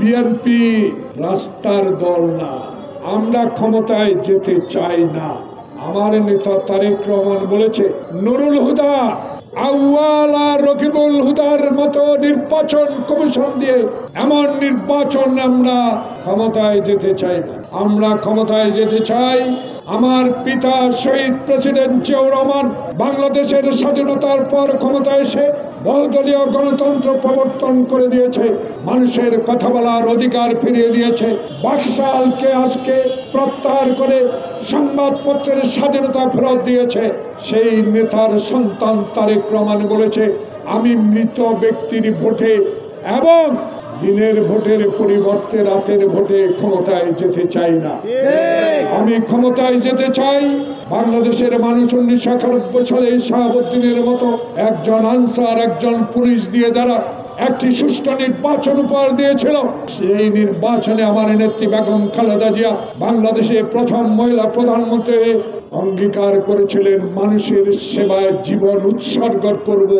BNP রাস্তার দল না, আমরা ক্ষমতায় যেতে চাই না। আমার নেতা তারেক রহমান বলেছে, নুরুল হুদা, আউয়াল আর রকিবুল হুদার মতো নির্বাচন কমিশন দিয়ে এমন নির্বাচন আমরা ক্ষমতায় যেতে চাই না। আমরা ক্ষমতায় যেতে চাই আমার পিতা শহীদ প্রেসিডেন্ট জিয়াউর রহমান বাংলাদেশের স্বাধীনতার পর ক্ষমতায় এসে বহুদলীয় গণতন্ত্র প্রবর্তন করে দিয়েছে, মানুষের কথা বলার অধিকার ফিরিয়ে দিয়েছে, বাকশালকে আজকে প্রত্যাহার করে সংবাদপত্রের স্বাধীনতা ফেরত দিয়েছে। সেই নেতার সন্তান তারেক রহমান বলেছে, আমি মৃত ব্যক্তির ভোটে এবং দিনের ভোটের পরিবর্তে রাতের ভোটে ক্ষমতায় যেতে চাই না। আমি ক্ষমতায় যেতে চাই বাংলাদেশের মানুষ 1991 সালে শাহাবুদ্দিনের মতো একজন আনসার, একজন পুলিশ দিয়ে যারা একটি সুষ্ঠু নির্বাচন উপহার দিয়েছিল, সেই নির্বাচনে আমার নেত্রী বেগম খালেদা জিয়া বাংলাদেশে প্রথম মহিলা প্রধানমন্ত্রী অঙ্গীকার করেছিলেন, মানুষের সেবায় জীবন উৎসর্গ করব,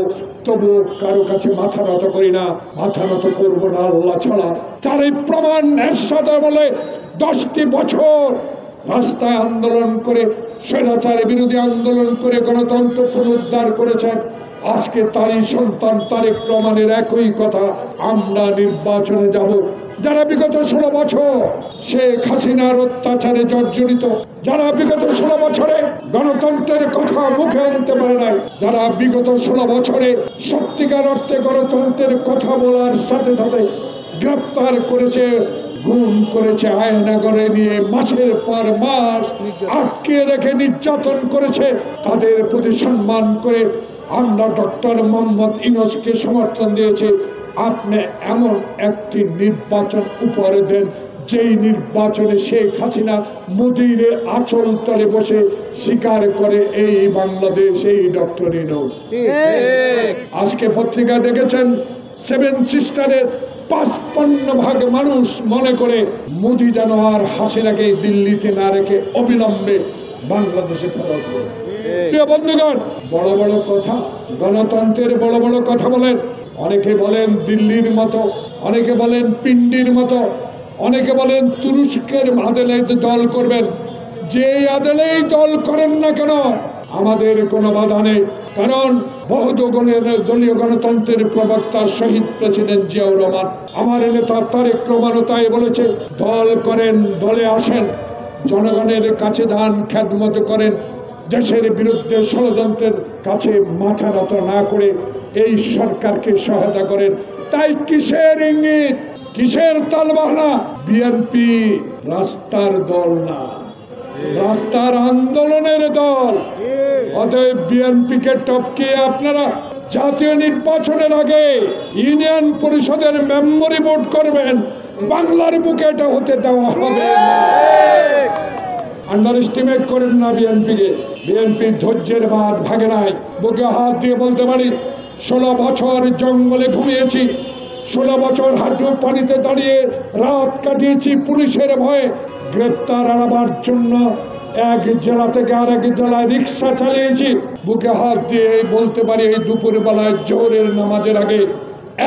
তবু কারো কাছে মাথা নত করি না, মাথা নত করবো না আল্লাহ ছাড়া। তার এই প্রমাণ এরশাদ বলে 10টি বছর রাস্তায় আন্দোলন করে, স্বৈরাচার বিরোধী আন্দোলন করে গণতন্ত্র পুনরুদ্ধার করেছেন। আজকে তারই সন্তান তারেক রহমানের একই কথা, আমরা নির্বাচনে যাব। যারা বিগত 16 বছর শেখ হাসিনার অত্যাচারে জর্জরিত, যারা বিগত 16 বছরে গণতন্ত্রের কথা মুখে আনতে পারে নাই, যারা বিগত 16 বছরে সত্যিকার অর্থে গণতন্ত্রের কথা বলার সাথে সাথে গ্রেপ্তার করেছে, গুম করেছে, আয়নাগরে নিয়ে মাসের পর মাস আটকে রেখে নির্যাতন করেছে, তাদের প্রতি সম্মান করে আমরা ডক্টর মোহাম্মদ ইউনূসকে সমর্থন দিয়েছি। আপনি এমন একটি নির্বাচন উপহার দেন যেই নির্বাচনে শেখ হাসিনা মোদির আঁচল তলে বসে স্বীকার করে এই বাংলাদেশ, এই ডক্টর ইউনূস। আজকে পত্রিকা দেখেছেন 7 সিস্টারের 55% মানুষ মনে করে মোদি যেন আর হাসিনাকে দিল্লিতে না রেখে অবিলম্বে বাংলাদেশে ফেরত দেয়। প্রিয় বন্ধুগণ, বড় বড় কথা, গণতন্ত্রের বড় বড় কথা বলেন। অনেকে বলেন দিল্লির মতো, অনেকে বলেন পিন্ডির মতো, অনেকে বলেন তুরস্কের আদালে দল করবেন। যে আদালেই দল করেন না কেন আমাদের কোনো বাধা নেই, কারণ দলীয় গণতন্ত্রের প্রবক্তা শহীদ প্রেসিডেন্ট জিয়াউর রহমান, আমার নেতা তারেক রহমানও তাই বলেছে, দল করেন, দলে আসেন, জনগণের কাছে যান, খেদমত করেন, দেশের বিরুদ্ধে ষড়যন্ত্রের কাছে মাথা নত না করে এই সরকারকে সহায়তা করেন। তাই কিসের ইঙ্গিত, কিসের তালবাহানা? বিএনপি রাস্তার দল না, রাস্তার আন্দোলনের দল। অতএব বিএনপিকে টপকে আপনারা জাতীয় নির্বাচনের আগে ইউনিয়ন পরিষদের মেম্বরি ভোট করবেন, বাংলার বুকে এটা হতে দেওয়া হবে না। আন্ডার এস্টিমেট করেন না বিএনপিকে। বিএনপির ধৈর্যের বাঁধ ভাঙে নাই। বুকে হাত দিয়ে বলতে পারি, 16 বছর জঙ্গলে ঘুমিয়েছি, 16 বছর হাঁটু পানিতে দাঁড়িয়ে রাত কাটিয়েছি পুলিশের ভয়ে। গ্রেপ্তার এড়াবার জন্য এক জেলা থেকে আরেক জেলায় রিক্সা চালিয়েছি। বুকে হাত দিয়ে বলতে পারি, এই দুপুর বেলায় জোহরের নামাজের আগে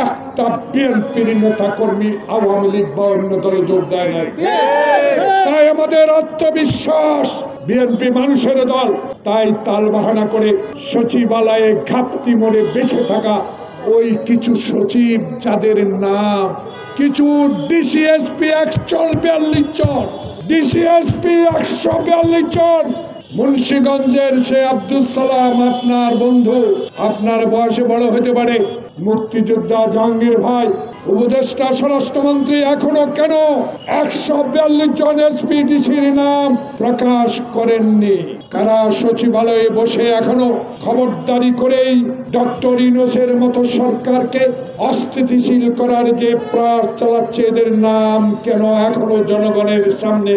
একটা বিএনপির নেতা কর্মী আওয়ামী লীগ বা অন্য দলে যোগ দেয় নাই। তাই আমাদের আত্মবিশ্বাস, বিএনপি মানুষের দল। তাই তালবাহানা করে সচিবালয়ে ঘাপটি মোড়ে বেঁচে থাকা ওই কিছু সচিব, যাদের নাম কিছু ডিসিএসপি 142 জন, ডিসিএসপি 142 জন, মুন্সিগঞ্জের সে আব্দুল সালাম আপনার বন্ধু, আপনার বয়সে বড় হতে পারে, মুক্তিযোদ্ধা জাহাঙ্গীর ভাই, উপদেষ্টা স্বরাষ্ট্রমন্ত্রী, এখনো কেন 142 জন এসপিডিসির নাম প্রকাশ করেননি? কারা সচিবালয়ে বসে এখনো খবরদারি করেই ডক্টর ইউনূসের মতো সরকারকে অস্থিতিশীল করার যে প্রয়াস চালাচ্ছে, এদের নাম কেন এখনো জনগণের সামনে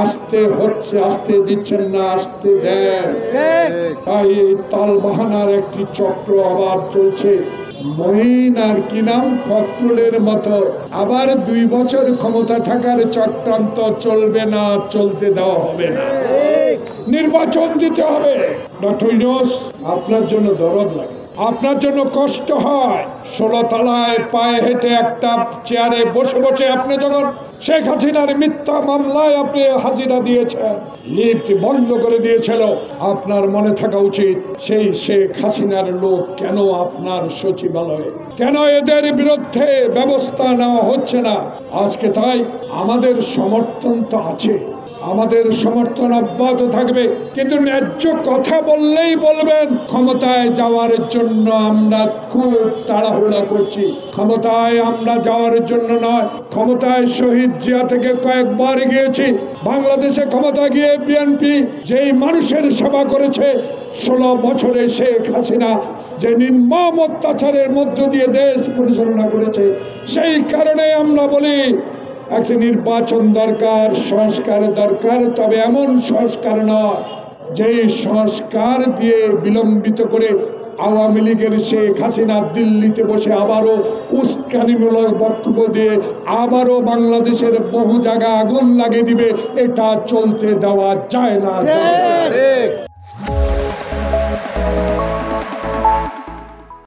আসতে হচ্ছে, আসতে দিচ্ছেন না, আসতে দেন? তাই এই তালবাহানার একটি চক্র আবার চলছে। মহিন আর কি নাম, ফখরুলের মতো আবার 2 বছর ক্ষমতা থাকার চক্রান্ত চলবে না, চলতে দেওয়া হবে না। নির্বাচন দিতে হবে। ডক্টর ইউনূস, আপনার জন্য দরদ লাগে। আপনার জন্য কষ্ট হয়। 16 তলায় পায়ে হেঁটে একটা চেয়ারে বসে বসে আপনি যখন শেখ হাসিনার মিথ্যা মামলায় আপনি হাজিরা দিয়েছেন, লিফট বন্ধ করে দিয়েছিল, আপনার মনে থাকা উচিত সেই শেখ হাসিনার লোক কেন আপনার সচিবালয়ে, কেন এদের বিরুদ্ধে ব্যবস্থা নেওয়া হচ্ছে না। আজকে তাই আমাদের সমর্থন তো আছে, আমাদের সমর্থন অব্যাহত থাকবে, কিন্তু ন্যায্য কথা বললেই বলবেন ক্ষমতায় যাওয়ার জন্য আমরা খুব তাড়াহুড়া করছি। ক্ষমতায় আমরা যাওয়ার জন্য নয়, ক্ষমতায় শহীদ জিয়া থেকে কয়েকবার গিয়েছি। বাংলাদেশে ক্ষমতা গিয়ে বিএনপি যেই মানুষের সেবা করেছে, 16 বছরে শেখ হাসিনা যে নির্মম অত্যাচারের মধ্য দিয়ে দেশ পরিচালনা করেছে, সেই কারণে আমরা বলি একটা নির্বাচন দরকার, সংস্কার দরকার, তবে এমন সংস্কার নয় যেই সংস্কার দিয়ে বিলম্বিত করে আওয়ামী লীগের শেখ হাসিনা দিল্লিতে বসে আবারও উস্কানিমূলক বক্তব্য দিয়ে আবারও বাংলাদেশের বহু জায়গা আগুন লাগিয়ে দিবে। এটা চলতে দেওয়া যায় না।